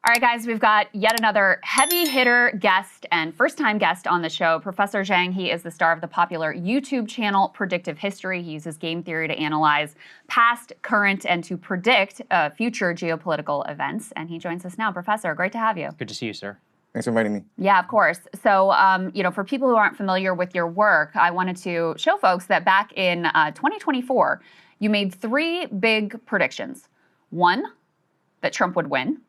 All right, guys, we've got yet another heavy hitter guest and first-time guest on the show. Professor Jiang, he is the star of the popular YouTube channel Predictive History. He uses game theory to analyze past, current, and to predict future geopolitical events. And he joins us now. Professor, great to have you. Good to see you, sir. Thanks for inviting me. Yeah, of course. So, for people who aren't familiar with your work, I wanted to show folks that back in 2024, you made three big predictions. One, that Trump would win.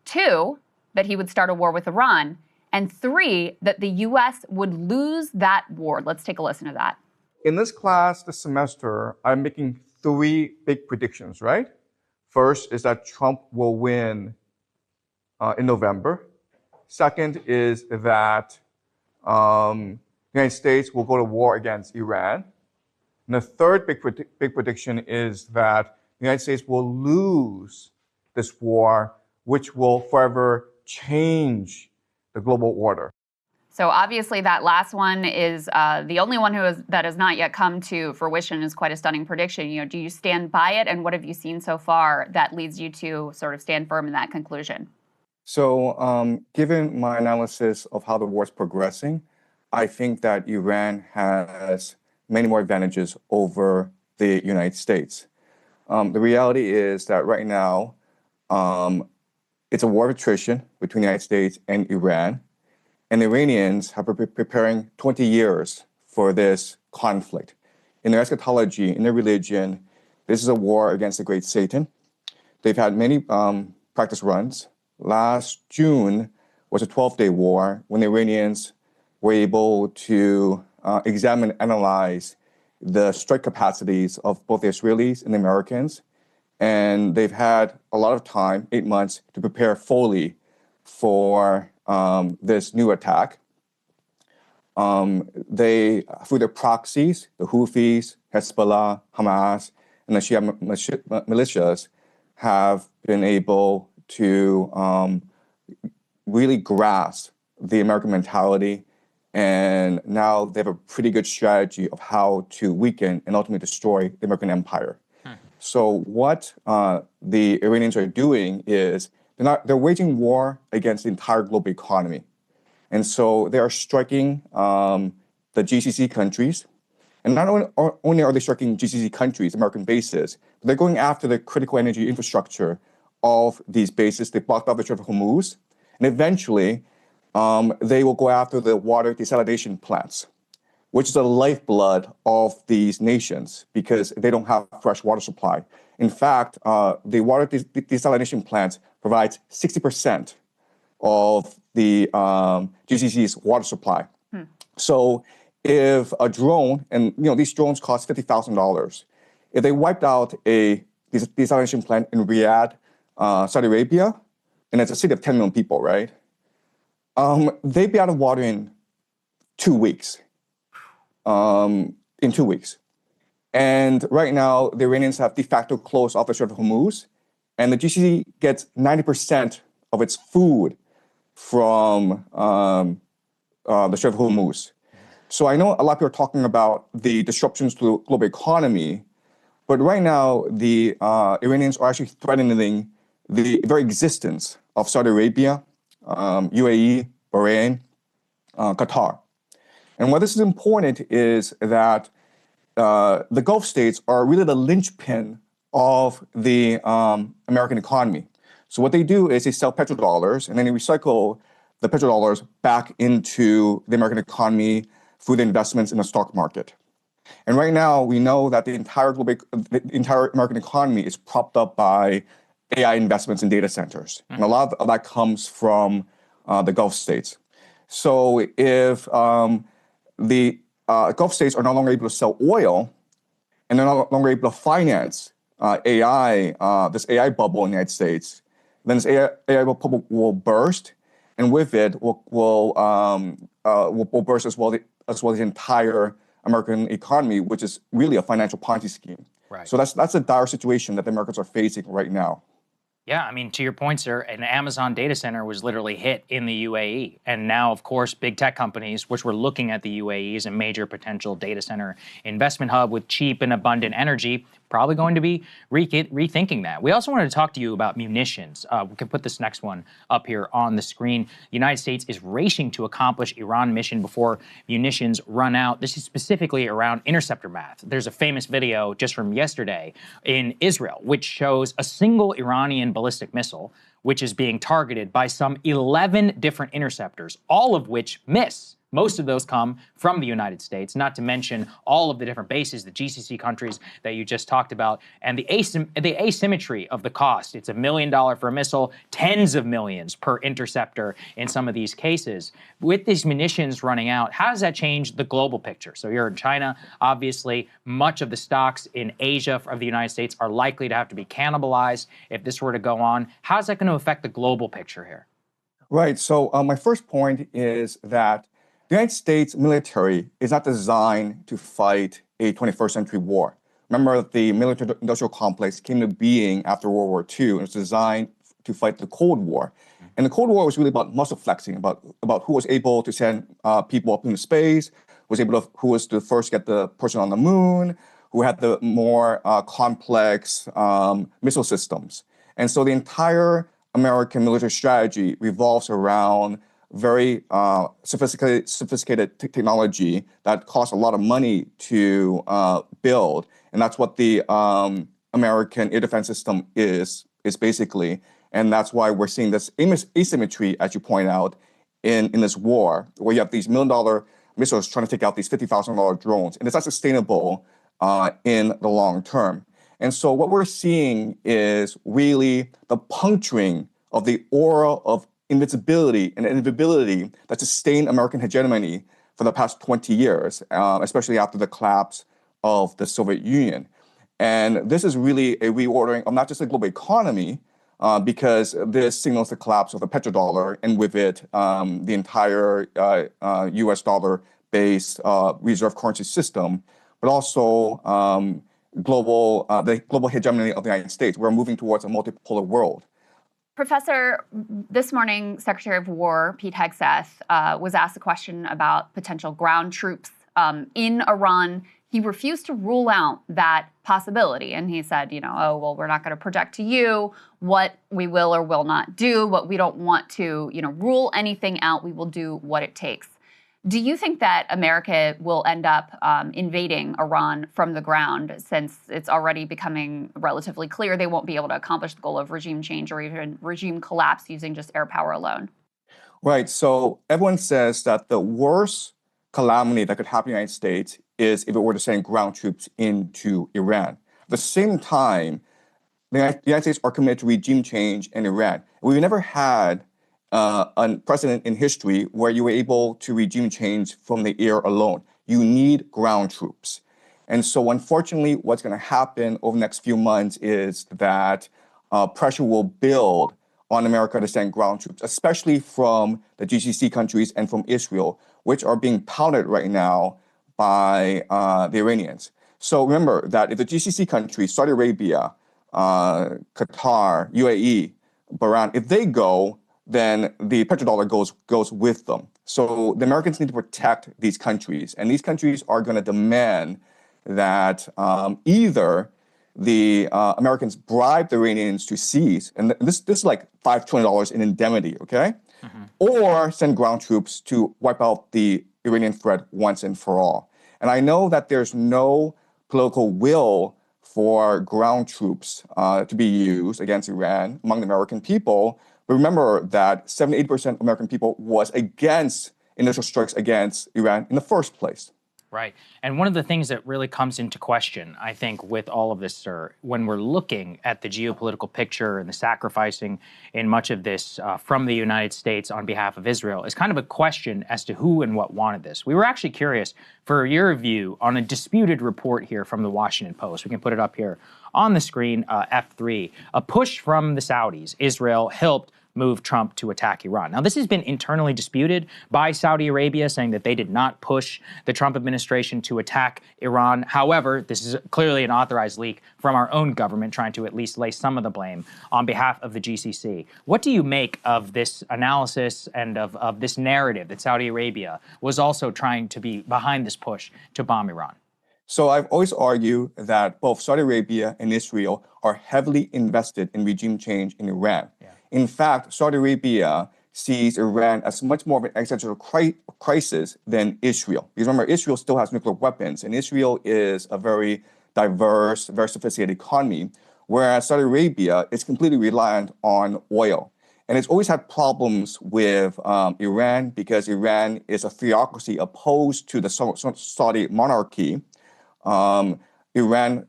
Two, that he would start a war with Iran. And three, that the U.S. would lose that war. Let's take a listen to that. In this class this semester, I'm making three big predictions, right? First is that Trump will win in November. Second is that the United States will go to war against Iran. And the third big prediction is that the United States will lose this war, which will forever change the global order. So obviously that last one is the only one that has not yet come to fruition. Is quite a stunning prediction. Do you stand by it, and what have you seen so far that leads you to sort of stand firm in that conclusion? So given my analysis of how the war is progressing, I think that Iran has many more advantages over the United States. The reality is that right now, it's a war of attrition between the United States and Iran. And the Iranians have been preparing 20 years for this conflict. In their eschatology, in their religion, this is a war against the great Satan. They've had many practice runs. Last June was a 12-day war when the Iranians were able to examine and analyze the strike capacities of both the Israelis and the Americans. And they've had a lot of time, 8 months, to prepare fully for this new attack. They, through their proxies, the Houthis, Hezbollah, Hamas, and the Shia militias, have been able to really grasp the American mentality. And now they have a pretty good strategy of how to weaken and ultimately destroy the American empire. So what the Iranians are doing is they're waging war against the entire global economy. And so they are striking the GCC countries. And not only are they striking GCC countries, American bases, but they're going after the critical energy infrastructure of these bases. They blocked off the Strait of Hormuz. And eventually, they will go after the water desalination plants, which is the lifeblood of these nations because they don't have fresh water supply. In fact, the water desalination plants provides 60% of the GCC's water supply. So if a drone, and these drones cost $50,000, if they wiped out a desalination plant in Riyadh, Saudi Arabia, and it's a city of 10 million people, right? They'd be out of water in 2 weeks. In 2 weeks. And right now, the Iranians have de facto closed off the Strait of Hormuz, and the GCC gets 90% of its food from the Strait of Hormuz. So I know a lot of people are talking about the disruptions to the global economy, but right now, the Iranians are actually threatening the very existence of Saudi Arabia, UAE, Bahrain, Qatar. And why this is important is that the Gulf states are really the linchpin of the American economy. So what they do is they sell petrodollars and then they recycle the petrodollars back into the American economy through the investments in the stock market. And right now, we know that the entire American economy is propped up by AI investments in data centers. And a lot of that comes from the Gulf states. So if the Gulf states are no longer able to sell oil, and they're no longer able to finance AI, this AI bubble in the United States, then this AI bubble will burst, and with it will burst as well the entire American economy, which is really a financial Ponzi scheme. Right. So that's a dire situation that the Americans are facing right now. Yeah, I mean, to your point, sir, an Amazon data center was literally hit in the UAE. And now, of course, big tech companies, which were looking at the UAE as a major potential data center investment hub with cheap and abundant energy, probably going to be rethinking that. We also wanted to talk to you about munitions. We can put this next one up here on the screen. The United States is racing to accomplish Iran mission before munitions run out. This is specifically around interceptor math. There's a famous video just from yesterday in Israel, which shows a single Iranian ballistic missile, which is being targeted by some 11 different interceptors, all of which miss. Most of those come from the United States, not to mention all of the different bases, the GCC countries that you just talked about, and the asymmetry of the cost. It's $1 million for a missile, tens of millions per interceptor in some of these cases. With these munitions running out, how does that change the global picture? So you're in China, obviously, much of the stocks in Asia of the United States are likely to have to be cannibalized if this were to go on. How is that going to affect the global picture here? Right. So my first point is that the United States military is not designed to fight a 21st century war. Remember, the military-industrial complex came to being after World War II, and it was designed to fight the Cold War. And the Cold War was really about muscle flexing, about who was able to send people up into space, who was the first to get the person on the moon, who had the more complex missile systems. And so the entire American military strategy revolves around very sophisticated technology that costs a lot of money to build, and that's what the American air defense system is basically, and that's why we're seeing this asymmetry, as you point out, in this war, where you have these $1 million missiles trying to take out these $50,000 drones, and it's not sustainable in the long term. And so what we're seeing is really the puncturing of the aura of invincibility and invisibility that sustained American hegemony for the past 20 years, especially after the collapse of the Soviet Union. And this is really a reordering of not just the global economy, because this signals the collapse of the petrodollar, and with it, the entire US dollar-based reserve currency system, but also the global hegemony of the United States. We're moving towards a multipolar world. Professor, this morning, Secretary of War Pete Hegseth was asked a question about potential ground troops in Iran. He refused to rule out that possibility. And he said, oh, well, we're not going to project to you what we will or will not do, but we don't want to, rule anything out. We will do what it takes. Do you think that America will end up invading Iran from the ground, since it's already becoming relatively clear they won't be able to accomplish the goal of regime change or even regime collapse using just air power alone? Right. So everyone says that the worst calamity that could happen in the United States is if it were to send ground troops into Iran. At the same time, the United States are committed to regime change in Iran. We've never had a precedent in history where you were able to regime change from the air alone. You need ground troops. And so unfortunately, what's going to happen over the next few months is that pressure will build on America to send ground troops, especially from the GCC countries and from Israel, which are being pouted right now by the Iranians. So remember that if the GCC countries, Saudi Arabia, Qatar, UAE, Bahrain, if they go, then the petrodollar goes with them. So the Americans need to protect these countries, and these countries are going to demand that either the Americans bribe the Iranians to cease, and this is like $5 trillion in indemnity, okay? Mm-hmm. Or send ground troops to wipe out the Iranian threat once and for all. And I know that there's no political will for ground troops to be used against Iran among the American people. But remember that 78% of American people was against initial strikes against Iran in the first place. Right. And one of the things that really comes into question, I think, with all of this, sir, when we're looking at the geopolitical picture and the sacrificing in much of this from the United States on behalf of Israel, is kind of a question as to who and what wanted this. We were actually curious for your view on a disputed report here from the Washington Post. We can put it up here on the screen, F3. A push from the Saudis. Israel helped move Trump to attack Iran. Now, this has been internally disputed by Saudi Arabia, saying that they did not push the Trump administration to attack Iran. However, this is clearly an authorized leak from our own government, trying to at least lay some of the blame on behalf of the GCC. What do you make of this analysis and of this narrative that Saudi Arabia was also trying to be behind this push to bomb Iran? So I've always argued that both Saudi Arabia and Israel are heavily invested in regime change in Iran. Yeah. In fact, Saudi Arabia sees Iran as much more of an existential crisis than Israel. Because remember, Israel still has nuclear weapons, and Israel is a very diverse, very sophisticated economy, whereas Saudi Arabia is completely reliant on oil. And it's always had problems with Iran because Iran is a theocracy opposed to the Saudi monarchy. Iran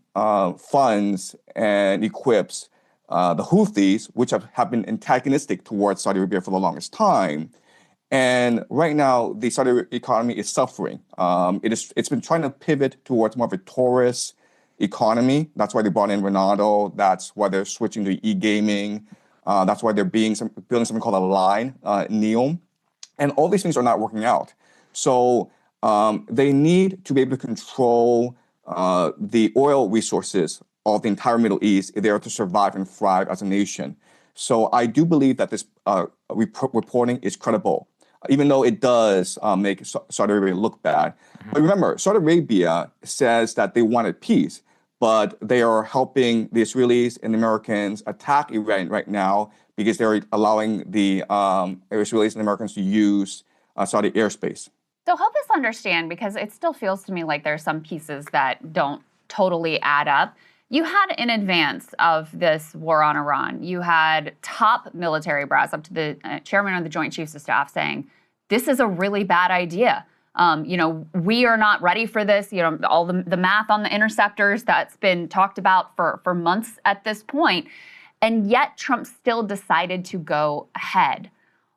funds and equips the Houthis, which have been antagonistic towards Saudi Arabia for the longest time. And right now, the Saudi economy is suffering. It's been trying to pivot towards more of a tourist economy. That's why they brought in Ronaldo. That's why they're switching to e-gaming. That's why they're building something called a line, NEOM. And all these things are not working out. So they need to be able to control the oil resources of the entire Middle East if they are to survive and thrive as a nation. So I do believe that this reporting is credible, even though it does make Saudi Arabia look bad. But remember, Saudi Arabia says that they wanted peace, but they are helping the Israelis and the Americans attack Iran right now because they're allowing the Israelis and Americans to use Saudi airspace. So help us understand, because it still feels to me like there's some pieces that don't totally add up. You had, in advance of this war on Iran, you had top military brass, up to the chairman of the Joint Chiefs of Staff, saying, this is a really bad idea. We are not ready for this. All the math on the interceptors that's been talked about for months at this point. And yet Trump still decided to go ahead.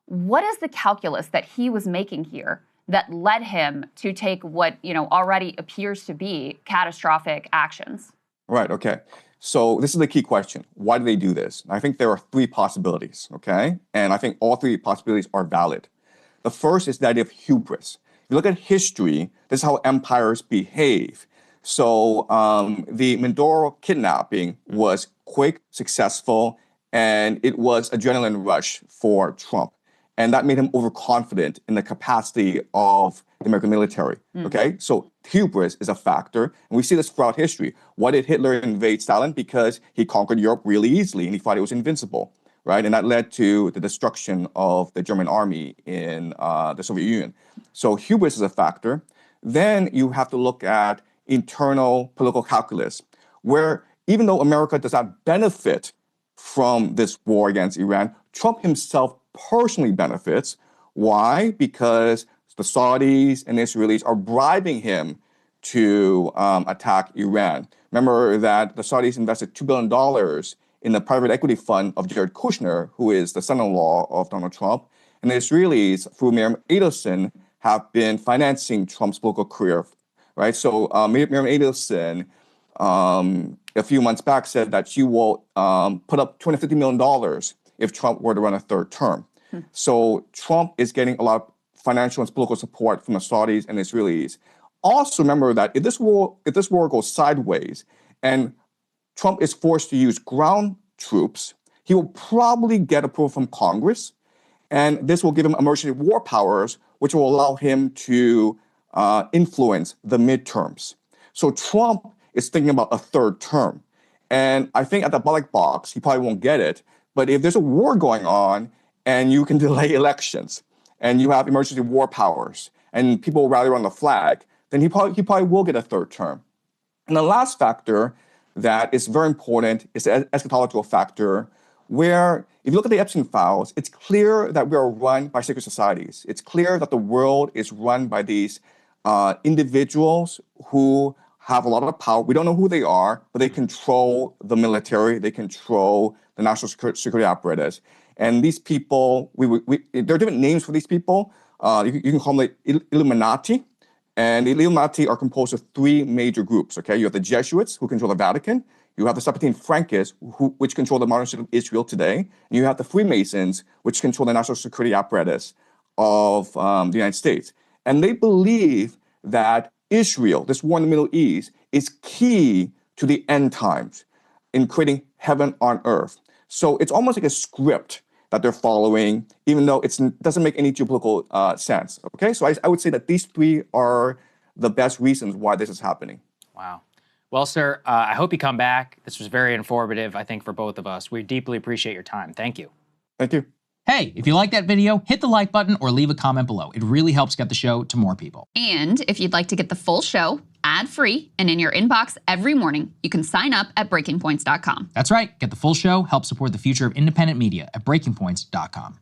What is the calculus that he was making here that led him to take what already appears to be catastrophic actions? Right, okay. So this is the key question. Why do they do this? I think there are three possibilities, okay? And I think all three possibilities are valid. The first is the idea of hubris. If you look at history, this is how empires behave. So the Mindoro kidnapping was quick, successful, and it was adrenaline rush for Trump. And that made him overconfident in the capacity of the American military, okay? So hubris is a factor, and we see this throughout history. Why did Hitler invade Stalin? Because he conquered Europe really easily, and he thought it was invincible, right? And that led to the destruction of the German army in the Soviet Union. So hubris is a factor. Then you have to look at internal political calculus, where even though America does not benefit from this war against Iran, Trump himself personally benefits. Why? Because the Saudis and Israelis are bribing him to attack Iran. Remember that the Saudis invested $2 billion in the private equity fund of Jared Kushner, who is the son-in-law of Donald Trump. And the Israelis, through Miriam Adelson, have been financing Trump's political career, right? So Miriam Adelson, a few months back, said that she will put up $250 million if Trump were to run a third term. So Trump is getting a lot of financial and political support from the Saudis and Israelis. Also remember that if this war goes sideways and Trump is forced to use ground troops, he will probably get approval from Congress, and this will give him emergency war powers, which will allow him to influence the midterms. So Trump is thinking about a third term. And I think at the ballot box, he probably won't get it. But if there's a war going on and you can delay elections and you have emergency war powers and people rally around the flag, then he probably will get a third term. And the last factor that is very important is the eschatological factor, where if you look at the Epstein files, it's clear that we are run by secret societies. It's clear that the world is run by these individuals who have a lot of power. We don't know who they are, but they control the military. They control the national security apparatus. And these people, there are different names for these people. You can call them the Illuminati. And the Illuminati are composed of three major groups, okay? You have the Jesuits, who control the Vatican. You have the Septine Frankists, which control the modern state of Israel today. And you have the Freemasons, which control the national security apparatus of the United States. And they believe that Israel, this war in the Middle East, is key to the end times in creating heaven on earth. So it's almost like a script that they're following, even though it doesn't make any geopolitical sense. Okay, so I would say that these three are the best reasons why this is happening. Wow. Well, sir, I hope you come back. This was very informative, I think, for both of us. We deeply appreciate your time. Thank you. Thank you. Hey, if you like that video, hit the like button or leave a comment below. It really helps get the show to more people. And if you'd like to get the full show ad-free and in your inbox every morning, you can sign up at breakingpoints.com. That's right. Get the full show, help support the future of independent media at breakingpoints.com.